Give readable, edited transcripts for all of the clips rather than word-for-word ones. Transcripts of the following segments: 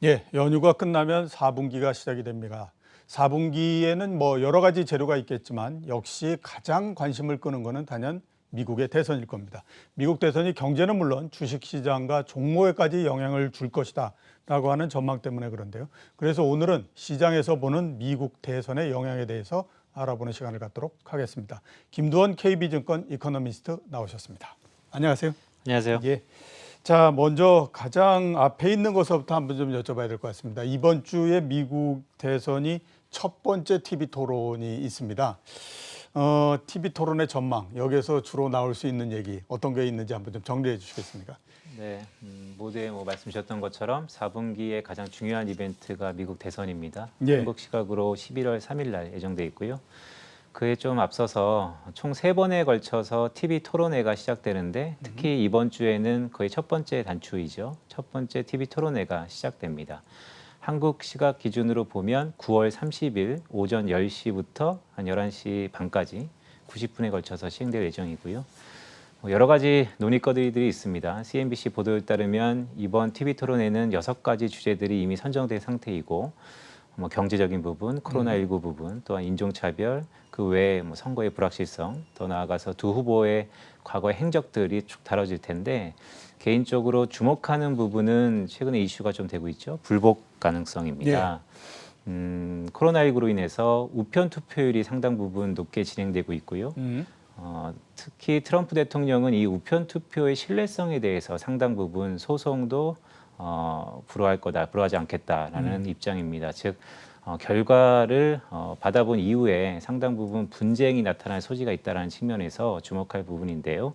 예, 연휴가 끝나면 4분기가 시작이 됩니다. 4분기에는 뭐 여러 가지 재료가 있겠지만 역시 가장 관심을 끄는 것은 단연 미국의 대선일 겁니다. 미국 대선이 경제는 물론 주식시장과 종목에까지 영향을 줄 것이다 라고 하는 전망 때문에 그런데요. 그래서 오늘은 시장에서 보는 미국 대선의 영향에 대해서 알아보는 시간을 갖도록 하겠습니다. 김두원 KB증권 이코노미스트 나오셨습니다. 안녕하세요. 안녕하세요. 예. 자, 먼저 가장 앞에 있는 것부터 한번 좀 여쭤봐야 될 것 같습니다. 이번 주에 미국 대선이 첫 번째 TV 토론이 있습니다. TV 토론의 전망, 여기에서 주로 나올 수 있는 얘기 어떤 게 있는지 한번 좀 정리해 주시겠습니까? 네, 모두에 말씀 주셨던 것처럼 4분기의 가장 중요한 이벤트가 미국 대선입니다. 예. 한국 시각으로 11월 3일 날 예정돼 있고요. 그에 좀 앞서서 총 3번에 걸쳐서 TV 토론회가 시작되는데 특히 이번 주에는 거의 첫 번째 단추이죠. 첫 번째 TV 토론회가 시작됩니다. 한국 시각 기준으로 보면 9월 30일 오전 10시부터 한 11시 반까지 90분에 걸쳐서 시행될 예정이고요. 여러 가지 논의거리들이 있습니다. CNBC 보도에 따르면 이번 TV 토론회는 6가지 주제들이 이미 선정된 상태이고 경제적인 부분, 코로나19 부분, 또한 인종차별, 그 외에 선거의 불확실성, 더 나아가서 두 후보의 과거의 행적들이 쭉 다뤄질 텐데 개인적으로 주목하는 부분은 최근에 이슈가 좀 되고 있죠. 불복 가능성입니다. 코로나19로 인해서 우편 투표율이 상당 부분 높게 진행되고 있고요. 특히 트럼프 대통령은 이 우편 투표의 신뢰성에 대해서 상당 부분 소송도 불허하지 않겠다라는 입장입니다. 즉 결과를 받아본 이후에 상당 부분 분쟁이 나타날 소지가 있다는 측면에서 주목할 부분인데요.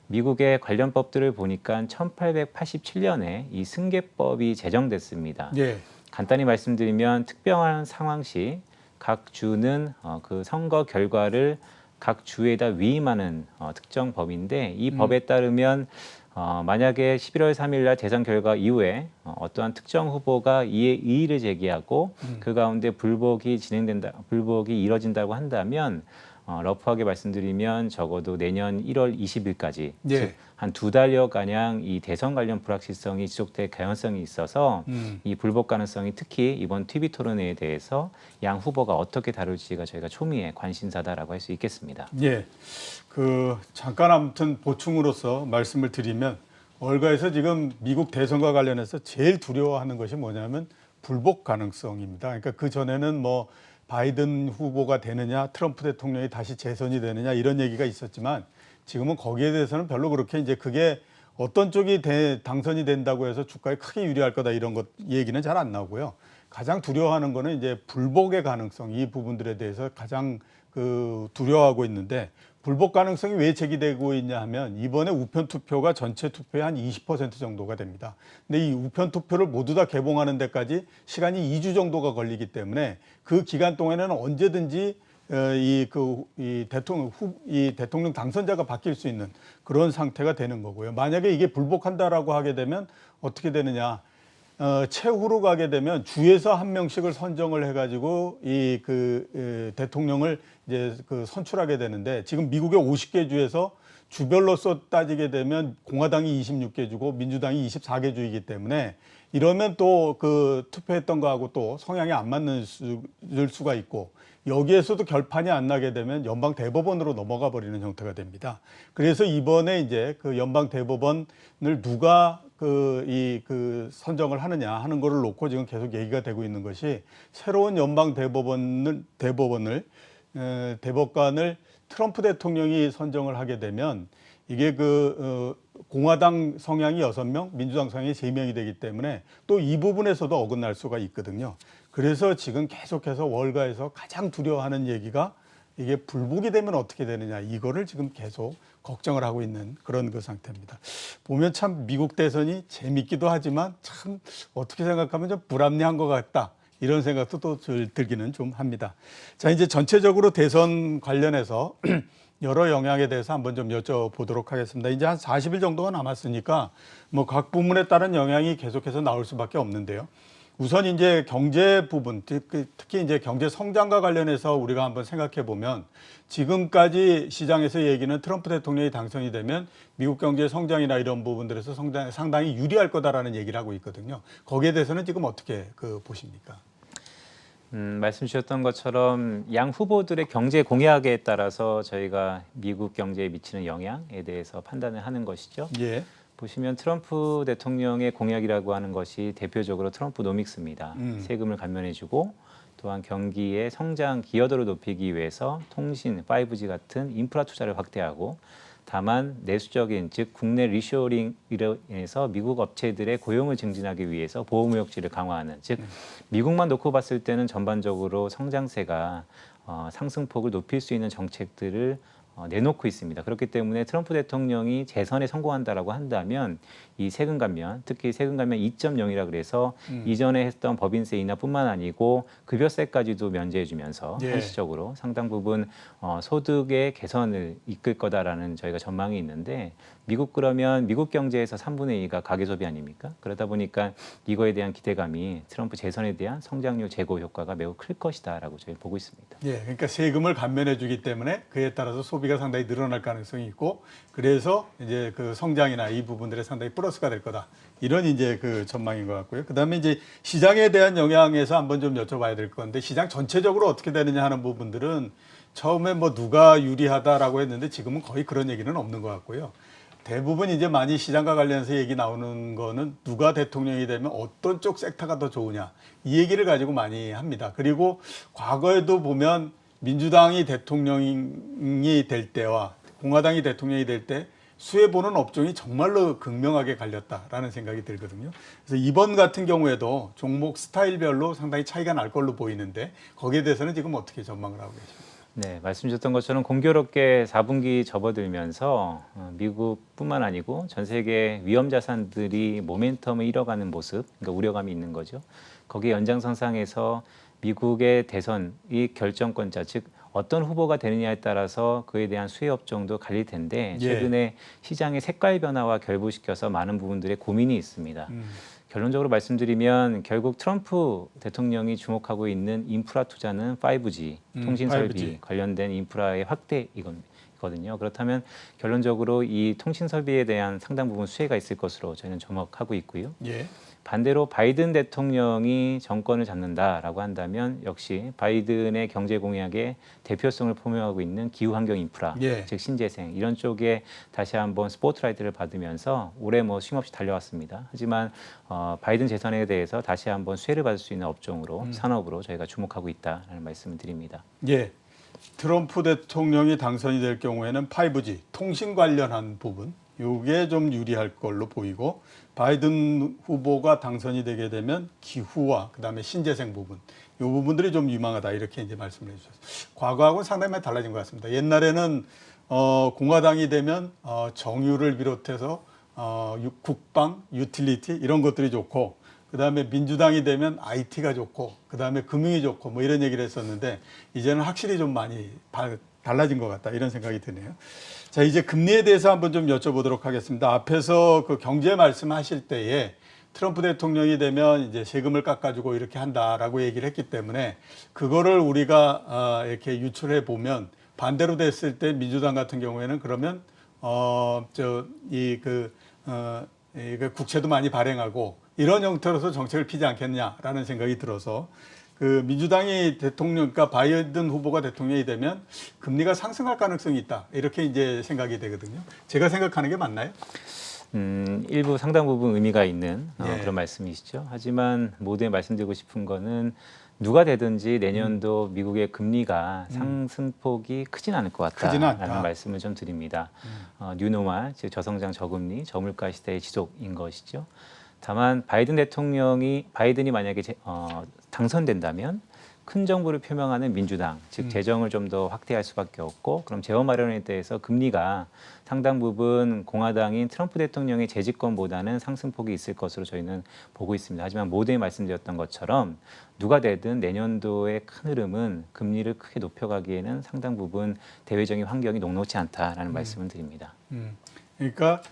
미국의 관련 법들을 보니까 1887년에 이 승계법이 제정됐습니다. 예. 간단히 말씀드리면 특별한 상황 시 각 주는 그 선거 결과를 각 주에다 위임하는 특정 법인데 이 법에 따르면 만약에 11월 3일 날 대선 결과 이후에 어떠한 특정 후보가 이에 이의를 제기하고 그 가운데 불복이 이뤄진다고 한다면 러프하게 말씀드리면 적어도 내년 1월 20일까지 예. 즉 한 2달여가량 이 대선 관련 불확실성이 지속될 가능성이 있어서 이 불복 가능성이 특히 이번 TV 토론회에 대해서 양 후보가 어떻게 다룰지가 저희가 초미의 관심사다라고 할 수 있겠습니다. 예. 잠깐 아무튼 보충으로서 말씀을 드리면 월가에서 지금 미국 대선과 관련해서 제일 두려워하는 것이 뭐냐면 불복 가능성입니다. 그러니까 그 전에는 뭐 바이든 후보가 되느냐, 트럼프 대통령이 다시 재선이 되느냐 이런 얘기가 있었지만 지금은 거기에 대해서는 별로 그렇게 이제 그게 어떤 쪽이 당선이 된다고 해서 주가에 크게 유리할 거다 이런 것 얘기는 잘 안 나오고요. 가장 두려워하는 거는 이제 불복의 가능성 이 부분들에 대해서 가장 두려워하고 있는데 불복 가능성이 왜 제기되고 있냐 하면 이번에 우편 투표가 전체 투표의 한 20% 정도가 됩니다. 근데 이 우편 투표를 모두 다 개봉하는 데까지 시간이 2주 정도가 걸리기 때문에 그 기간 동안에는 언제든지 이 대통령 당선자가 바뀔 수 있는 그런 상태가 되는 거고요. 만약에 이게 불복한다라고 하게 되면 어떻게 되느냐? 최후로 가게 되면 주에서 한 명씩을 선정을 해가지고 대통령을 이제 선출하게 되는데 지금 미국의 50개 주에서 주별로서 따지게 되면 공화당이 26개 주고 민주당이 24개 주이기 때문에 이러면 또 투표했던 거하고 또 성향이 안 맞는 수가 있고 여기에서도 결판이 안 나게 되면 연방 대법원으로 넘어가 버리는 형태가 됩니다. 그래서 이번에 이제 연방 대법원을 누가 선정을 하느냐 하는 거를 놓고 지금 계속 얘기가 되고 있는 것이 새로운 연방 대법관을 트럼프 대통령이 선정을 하게 되면 이게 공화당 성향이 6명, 민주당 성향이 3명이 되기 때문에 또 이 부분에서도 어긋날 수가 있거든요. 그래서 지금 계속해서 월가에서 가장 두려워하는 얘기가 이게 불복이 되면 어떻게 되느냐 이거를 지금 계속 걱정을 하고 있는 그런 상태입니다. 보면 참 미국 대선이 재밌기도 하지만 참 어떻게 생각하면 좀 불합리한 것 같다. 이런 생각도 또 들기는 좀 합니다. 자, 이제 전체적으로 대선 관련해서 여러 영향에 대해서 한번 좀 여쭤보도록 하겠습니다. 이제 한 40일 정도가 남았으니까 뭐 각 부문에 따른 영향이 계속해서 나올 수밖에 없는데요. 우선 이제 경제 부분, 특히 이제 경제 성장과 관련해서 우리가 한번 생각해 보면 지금까지 시장에서 얘기는 트럼프 대통령이 당선이 되면 미국 경제 성장이나 이런 부분들에서 상당히 유리할 거다라는 얘기를 하고 있거든요. 거기에 대해서는 지금 어떻게 보십니까? 말씀 주셨던 것처럼 양 후보들의 경제 공약에 따라서 저희가 미국 경제에 미치는 영향에 대해서 판단을 하는 것이죠. 예. 보시면 트럼프 대통령의 공약이라고 하는 것이 대표적으로 트럼프노믹스입니다. 세금을 감면해주고 또한 경기의 성장 기여도를 높이기 위해서 통신, 5G 같은 인프라 투자를 확대하고 다만 내수적인 즉 국내 리쇼링으로 인해서 미국 업체들의 고용을 증진하기 위해서 보호무역지를 강화하는 즉 미국만 놓고 봤을 때는 전반적으로 성장세가 상승폭을 높일 수 있는 정책들을 내놓고 있습니다. 그렇기 때문에 트럼프 대통령이 재선에 성공한다라고 한다면 이 세금 감면, 특히 세금 감면 2.0이라 그래서 이전에 했던 법인세 인하뿐만 아니고 급여세까지도 면제해주면서 예. 한시적으로 상당 부분 소득의 개선을 이끌 거다라는 저희가 전망이 있는데 그러면 미국 경제에서 3분의 2가 가계소비 아닙니까? 그러다 보니까 이거에 대한 기대감이 트럼프 재선에 대한 성장률 제고 효과가 매우 클 것이다라고 저희 보고 있습니다. 예, 그러니까 세금을 감면해 주기 때문에 그에 따라서 소비가 상당히 늘어날 가능성이 있고 그래서 이제 그 성장이나 이 부분들에 상당히 플러스가 될 거다. 이런 이제 그 전망인 것 같고요. 그다음에 이제 시장에 대한 영향에서 한번 좀 여쭤봐야 될 건데 시장 전체적으로 어떻게 되느냐 하는 부분들은 처음에 뭐 누가 유리하다라고 했는데 지금은 거의 그런 얘기는 없는 것 같고요. 대부분 이제 많이 시장과 관련해서 얘기 나오는 거는 누가 대통령이 되면 어떤 쪽 섹터가 더 좋으냐 이 얘기를 가지고 많이 합니다. 그리고 과거에도 보면 민주당이 대통령이 될 때와 공화당이 대통령이 될 때 수혜 보는 업종이 정말로 극명하게 갈렸다라는 생각이 들거든요. 그래서 이번 같은 경우에도 종목 스타일별로 상당히 차이가 날 걸로 보이는데 거기에 대해서는 지금 어떻게 전망을 하고 계십니까? 네, 말씀 주셨던 것처럼 공교롭게 4분기 접어들면서 미국뿐만 아니고 전 세계 위험 자산들이 모멘텀을 잃어가는 모습, 그러니까 우려감이 있는 거죠. 거기에 연장선상에서 미국의 대선이 결정권자, 즉 어떤 후보가 되느냐에 따라서 그에 대한 수혜 업종도 갈릴 텐데 최근에 시장의 색깔 변화와 결부시켜서 많은 부분들의 고민이 있습니다. 결론적으로 말씀드리면 결국 트럼프 대통령이 주목하고 있는 인프라 투자는 5G, 통신 설비 5G. 관련된 인프라의 확대이거든요. 그렇다면 결론적으로 이 통신 설비에 대한 상당 부분 수혜가 있을 것으로 저희는 주목하고 있고요. 예. 반대로 바이든 대통령이 정권을 잡는다라고 한다면 역시 바이든의 경제 공약의 대표성을 포명하고 있는 기후환경 인프라, 예. 즉 신재생 이런 쪽에 다시 한번 스포트라이트를 받으면서 올해 뭐 쉼없이 달려왔습니다. 하지만 바이든 재선에 대해서 다시 한번 수혜를 받을 수 있는 업종으로 산업으로 저희가 주목하고 있다라는 말씀을 드립니다. 예. 트럼프 대통령이 당선이 될 경우에는 5G 통신 관련한 부분 이게 좀 유리할 걸로 보이고 바이든 후보가 당선이 되게 되면 기후와 그다음에 신재생 부분 이 부분들이 좀 유망하다 이렇게 이제 말씀을 해주셨어요. 과거하고는 상당히 많이 달라진 것 같습니다. 옛날에는 공화당이 되면 정유를 비롯해서 국방, 유틸리티 이런 것들이 좋고 그다음에 민주당이 되면 IT가 좋고 그다음에 금융이 좋고 뭐 이런 얘기를 했었는데 이제는 확실히 좀 많이 달라진 것 같다 이런 생각이 드네요. 자, 이제 금리에 대해서 한번 좀 여쭤보도록 하겠습니다. 앞에서 그 경제 말씀하실 때에 트럼프 대통령이 되면 이제 세금을 깎아주고 이렇게 한다라고 얘기를 했기 때문에 그거를 우리가 이렇게 유출해 보면 반대로 됐을 때 민주당 같은 경우에는 그러면 국채도 많이 발행하고 이런 형태로서 정책을 피지 않겠냐라는 생각이 들어서 그 민주당이 대통령, 그러니까 바이든 후보가 대통령이 되면 금리가 상승할 가능성이 있다. 이렇게 이제 생각이 되거든요. 제가 생각하는 게 맞나요? 일부 상당 부분 의미가 있는 예. 그런 말씀이시죠. 하지만 모두에 말씀드리고 싶은 거는 누가 되든지 내년도 미국의 금리가 상승폭이 크진 않을 것 같다라는 말씀을 좀 드립니다. 뉴노멀, 즉 저성장 저금리, 저물가 시대의 지속인 것이죠. 다만 바이든이 만약에 당선된다면 큰 정부를 표명하는 민주당, 즉 재정을 좀 더 확대할 수밖에 없고 그럼 재원 마련에 대해서 금리가 상당 부분 공화당인 트럼프 대통령의 재집권보다는 상승폭이 있을 것으로 저희는 보고 있습니다. 하지만 모두에 말씀드렸던 것처럼 누가 되든 내년도의 큰 흐름은 금리를 크게 높여가기에는 상당 부분 대외적인 환경이 녹록지 않다라는 말씀을 드립니다. 그러니까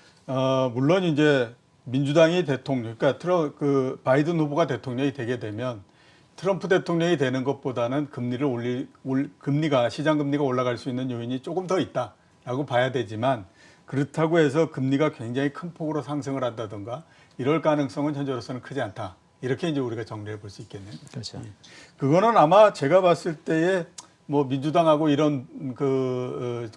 물론 이제 민주당이 대통령, 그러니까 바이든 후보가 대통령이 되게 되면 트럼프 대통령이 되는 것보다는 금리가 시장 금리가 올라갈 수 있는 요인이 조금 더 있다라고 봐야 되지만 그렇다고 해서 금리가 굉장히 큰 폭으로 상승을 한다든가 이럴 가능성은 현재로서는 크지 않다. 이렇게 이제 우리가 정리해 볼 수 있겠네요. 그렇죠. 그거는 아마 제가 봤을 때에 뭐 민주당하고 이런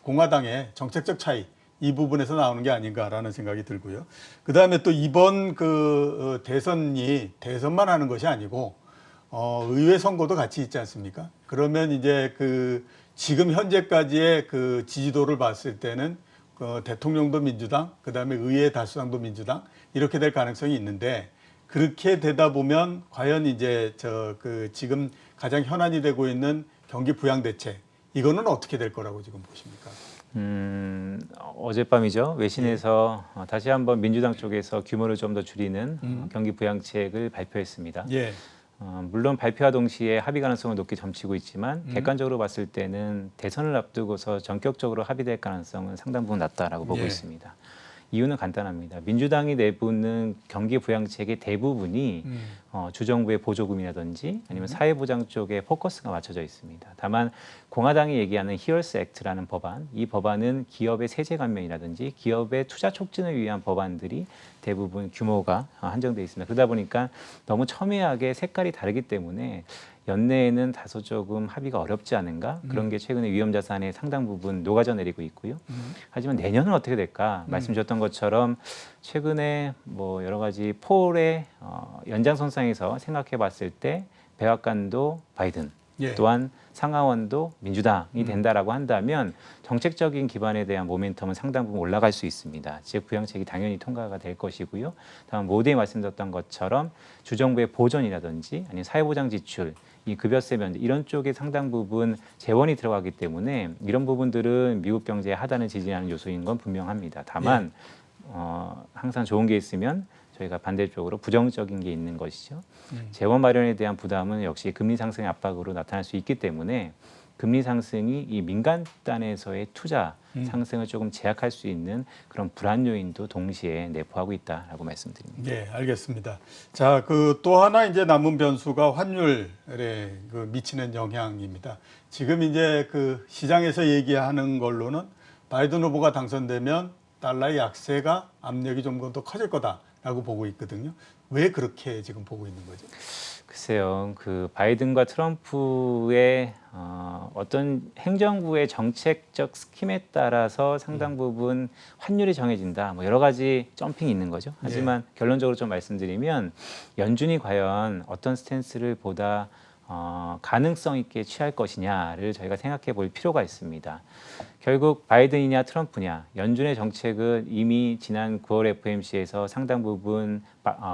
공화당의 정책적 차이 이 부분에서 나오는 게 아닌가라는 생각이 들고요. 그 다음에 또 이번 대선이 대선만 하는 것이 아니고 의회 선거도 같이 있지 않습니까? 그러면 이제 지금 현재까지의 지지도를 봤을 때는 대통령도 민주당, 그 다음에 의회 다수당도 민주당 이렇게 될 가능성이 있는데 그렇게 되다 보면 과연 이제 지금 가장 현안이 되고 있는 경기 부양 대책 이거는 어떻게 될 거라고 지금 보십니까? 어젯밤이죠. 외신에서 다시 한번 민주당 쪽에서 규모를 좀 더 줄이는 경기 부양책을 발표했습니다. 예. 물론 발표와 동시에 합의 가능성은 높게 점치고 있지만 객관적으로 봤을 때는 대선을 앞두고서 전격적으로 합의될 가능성은 상당 부분 낮다라고 보고 예. 있습니다. 이유는 간단합니다. 민주당이 내부는 경기 부양책의 대부분이 주정부의 보조금이라든지 아니면 사회보장 쪽에 포커스가 맞춰져 있습니다. 다만 공화당이 얘기하는 히얼스 액트라는 법안, 이 법안은 기업의 세제 감면이라든지 기업의 투자 촉진을 위한 법안들이 대부분 규모가 한정되어 있습니다. 그러다 보니까 너무 첨예하게 색깔이 다르기 때문에 연내에는 다소 조금 합의가 어렵지 않은가 그런 게 최근에 위험자산의 상당 부분 녹아져 내리고 있고요. 하지만 내년은 어떻게 될까 말씀 주셨던 것처럼 최근에 뭐 여러 가지 폴의 연장선상에서 생각해 봤을 때 백악관도 바이든 예. 또한 상하원도 민주당이 된다라고 한다면 정책적인 기반에 대한 모멘텀은 상당 부분 올라갈 수 있습니다. 즉 부양책이 당연히 통과가 될 것이고요. 다만 모두에 말씀드렸던 것처럼 주정부의 보전이라든지 아니면 사회보장 지출, 이 급여세 면제 이런 쪽에 상당 부분 재원이 들어가기 때문에 이런 부분들은 미국 경제에 하단을 지지하는 요소인 건 분명합니다. 다만 항상 좋은 게 있으면 저희가 반대쪽으로 부정적인 게 있는 것이죠. 재원 마련에 대한 부담은 역시 금리 상승의 압박으로 나타날 수 있기 때문에 금리 상승이 이 민간단에서의 투자 상승을 조금 제약할 수 있는 그런 불안 요인도 동시에 내포하고 있다라고 말씀드립니다. 네, 알겠습니다. 자, 또 하나 이제 남은 변수가 환율에 미치는 영향입니다. 지금 이제 시장에서 얘기하는 걸로는 바이든 후보가 당선되면 달러의 약세가 압력이 좀 더 커질 거다라고 보고 있거든요. 왜 그렇게 지금 보고 있는 거죠? 글쎄요, 바이든과 트럼프의 어떤 행정부의 정책적 스킴에 따라서 상당 부분 환율이 정해진다. 뭐 여러 가지 점핑이 있는 거죠. 하지만 결론적으로 좀 말씀드리면 연준이 과연 어떤 스탠스를 보다 가능성 있게 취할 것이냐를 저희가 생각해 볼 필요가 있습니다. 결국 바이든이냐 트럼프냐 연준의 정책은 이미 지난 9월 FOMC에서 상당 부분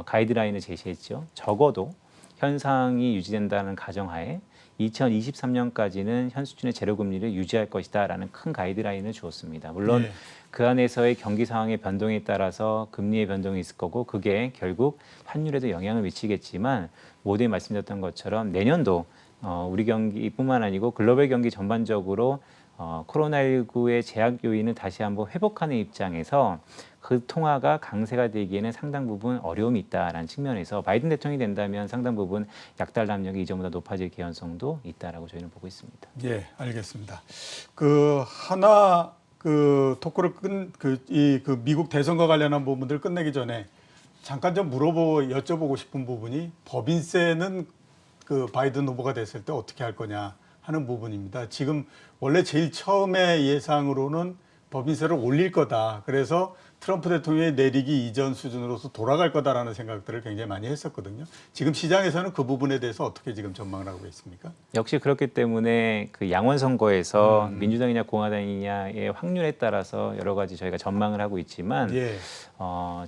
가이드라인을 제시했죠. 적어도 현상이 유지된다는 가정하에 2023년까지는 현 수준의 제로금리를 유지할 것이다라는 큰 가이드라인을 주었습니다. 물론 그 안에서의 경기 상황의 변동에 따라서 금리의 변동이 있을 거고 그게 결국 환율에도 영향을 미치겠지만 모두에 말씀드렸던 것처럼 내년도 우리 경기뿐만 아니고 글로벌 경기 전반적으로 코로나19의 제약 요인을 다시 한번 회복하는 입장에서 그 통화가 강세가 되기에는 상당 부분 어려움이 있다라는 측면에서 바이든 대통령이 된다면 상당 부분 약달러 압력이 이전보다 높아질 개연성도 있다라고 저희는 보고 있습니다. 예, 알겠습니다. 하나 토크를 미국 대선과 관련한 부분들 끝내기 전에 잠깐 좀 여쭤보고 싶은 부분이 법인세는 바이든 후보가 됐을 때 어떻게 할 거냐 하는 부분입니다. 지금 원래 제일 처음에 예상으로는 법인세를 올릴 거다. 그래서 트럼프 대통령이 내리기 이전 수준으로서 돌아갈 거다라는 생각들을 굉장히 많이 했었거든요. 지금 시장에서는 그 부분에 대해서 어떻게 지금 전망을 하고 있습니까? 역시 그렇기 때문에 양원 선거에서 민주당이냐 공화당이냐의 확률에 따라서 여러 가지 저희가 전망을 하고 있지만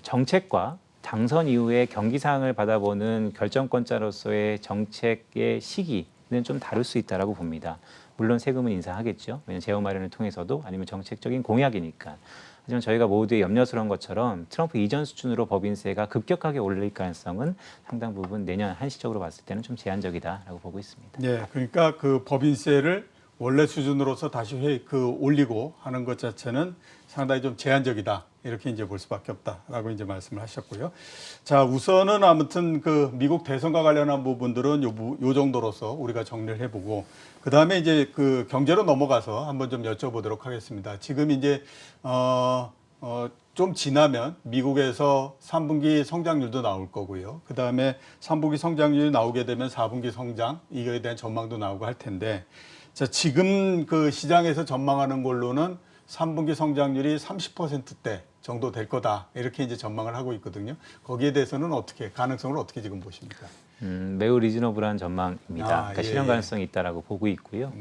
정책과 당선 이후에 경기 상황을 받아보는 결정권자로서의 정책의 시기는 좀 다를 수 있다라고 봅니다. 물론 세금은 인상하겠죠. 왜냐하면 재원 마련을 통해서도 아니면 정책적인 공약이니까. 하지만 저희가 모두에 염려스러운 것처럼 트럼프 이전 수준으로 법인세가 급격하게 올릴 가능성은 상당 부분 내년 한시적으로 봤을 때는 좀 제한적이다라고 보고 있습니다. 네, 그러니까 법인세를 원래 수준으로서 다시 올리고 하는 것 자체는 상당히 좀 제한적이다. 이렇게 이제 볼 수밖에 없다라고 이제 말씀을 하셨고요. 자, 우선은 아무튼 그 미국 대선과 관련한 부분들은 요 정도로서 우리가 정리를 해보고 그 다음에 이제 그 경제로 넘어가서 한번 좀 여쭤보도록 하겠습니다. 지금 이제 좀 지나면 미국에서 3분기 성장률도 나올 거고요. 그 다음에 3분기 성장률이 나오게 되면 4분기 성장 이거에 대한 전망도 나오고 할 텐데, 자, 지금 그 시장에서 전망하는 걸로는 3분기 성장률이 30%대 정도 될 거다 이렇게 이제 전망을 하고 있거든요. 거기에 대해서는 어떻게 가능성을 어떻게 지금 보십니까? 매우 리즈너블한 전망입니다. 그러니까 실현 가능성이 있다라고 보고 있고요.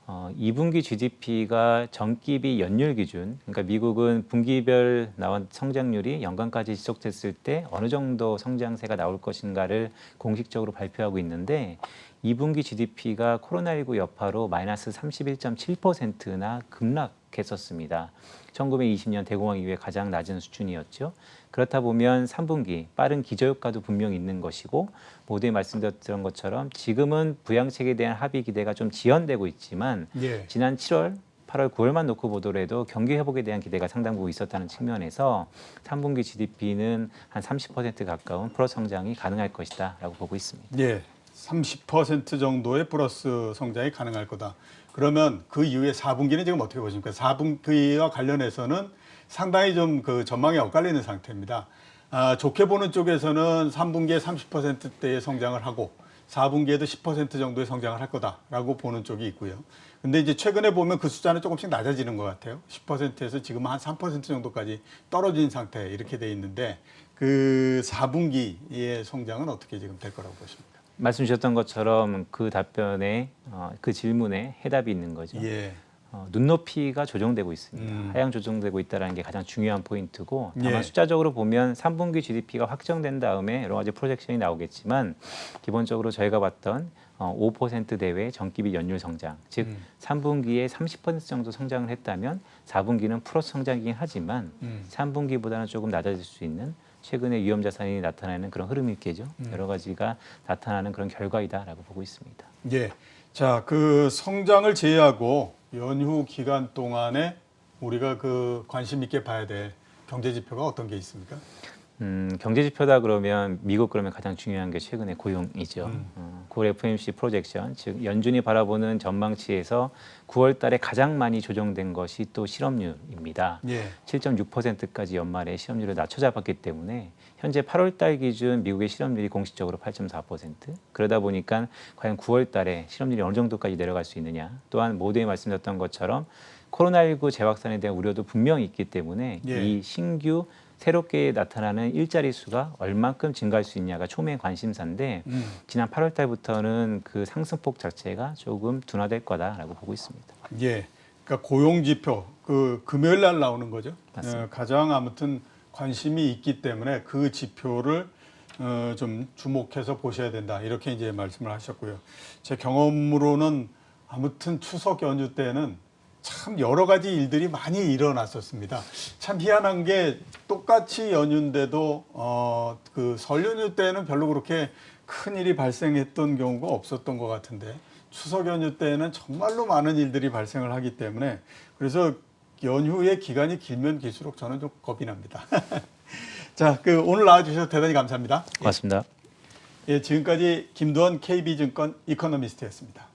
2분기 GDP가 전기비 연율 기준, 그러니까 미국은 분기별 나온 성장률이 연간까지 지속됐을 때 어느 정도 성장세가 나올 것인가를 공식적으로 발표하고 있는데 2분기 GDP가 코로나19 여파로 마이너스 31.7%나 급락했었습니다. 1920년 대공황 이후에 가장 낮은 수준이었죠. 그렇다 보면 3분기 빠른 기저효과도 분명히 있는 것이고 모두에 말씀드렸던 것처럼 지금은 부양책에 대한 합의 기대가 좀 지연되고 있지만 예. 지난 7월, 8월, 9월만 놓고 보더라도 경기 회복에 대한 기대가 상당 부분 있었다는 측면에서 3분기 GDP는 한 30% 가까운 플러스 성장이 가능할 것이다라고 보고 있습니다. 예. 30% 정도의 플러스 성장이 가능할 거다. 그러면 그 이후에 4분기는 지금 어떻게 보십니까? 4분기와 관련해서는 상당히 좀 그 전망이 엇갈리는 상태입니다. 좋게 보는 쪽에서는 3분기에 30%대의 성장을 하고 4분기에도 10% 정도의 성장을 할 거다라고 보는 쪽이 있고요. 근데 이제 최근에 보면 그 숫자는 조금씩 낮아지는 것 같아요. 10%에서 지금 한 3% 정도까지 떨어진 상태 이렇게 돼 있는데 그 4분기의 성장은 어떻게 지금 될 거라고 보십니까? 말씀 주셨던 것처럼 그 답변에 그 질문에 해답이 있는 거죠. 예. 눈높이가 조정되고 있습니다. 하향 조정되고 있다는 게 가장 중요한 포인트고 다만 예. 숫자적으로 보면 3분기 GDP가 확정된 다음에 여러 가지 프로젝션이 나오겠지만 기본적으로 저희가 봤던 5% 대외 전기비 연율 성장, 즉 3분기에 30% 정도 성장을 했다면 4분기는 플러스 성장이긴 하지만 3분기보다는 조금 낮아질 수 있는 최근에 위험자산이 나타나는 그런 흐름이 있겠죠. 여러 가지가 나타나는 그런 결과이다라고 보고 있습니다. 예. 자, 그 성장을 제외하고 연휴 기간 동안에 우리가 그 관심 있게 봐야 될 경제 지표가 어떤 게 있습니까? 경제 지표다 그러면 미국 그러면 가장 중요한 게 최근에 고용이죠. 9월 FOMC 프로젝션, 즉 연준이 바라보는 전망치에서 9월 달에 가장 많이 조정된 것이 또 실업률입니다. 예. 7.6%까지 연말에 실업률을 낮춰 잡았기 때문에 현재 8월 달 기준 미국의 실업률이 공식적으로 8.4%. 그러다 보니까 과연 9월 달에 실업률이 어느 정도까지 내려갈 수 있느냐. 또한 모두에 말씀드렸던 것처럼 코로나19 재확산에 대한 우려도 분명히 있기 때문에 예. 이 신규 새롭게 나타나는 일자리 수가 얼만큼 증가할 수 있냐가 초미의 관심사인데 지난 8월 달부터는 그 상승폭 자체가 조금 둔화될 거다라고 보고 있습니다. 예. 그러니까 고용 지표 그 금요일 날 나오는 거죠. 맞습니다. 가장 아무튼 관심이 있기 때문에 그 지표를 좀 주목해서 보셔야 된다. 이렇게 이제 말씀을 하셨고요. 제 경험으로는 아무튼 추석 연휴 때는 참 여러 가지 일들이 많이 일어났었습니다. 참 희한한 게 똑같이 연휴인데도 그 설 연휴 때는 별로 그렇게 큰 일이 발생했던 경우가 없었던 것 같은데 추석 연휴 때는 정말로 많은 일들이 발생을 하기 때문에 그래서 연휴의 기간이 길면 길수록 저는 좀 겁이 납니다. 자, 그 오늘 나와주셔서 대단히 감사합니다. 고맙습니다. 예, 지금까지 김두원 KB증권 이코노미스트였습니다.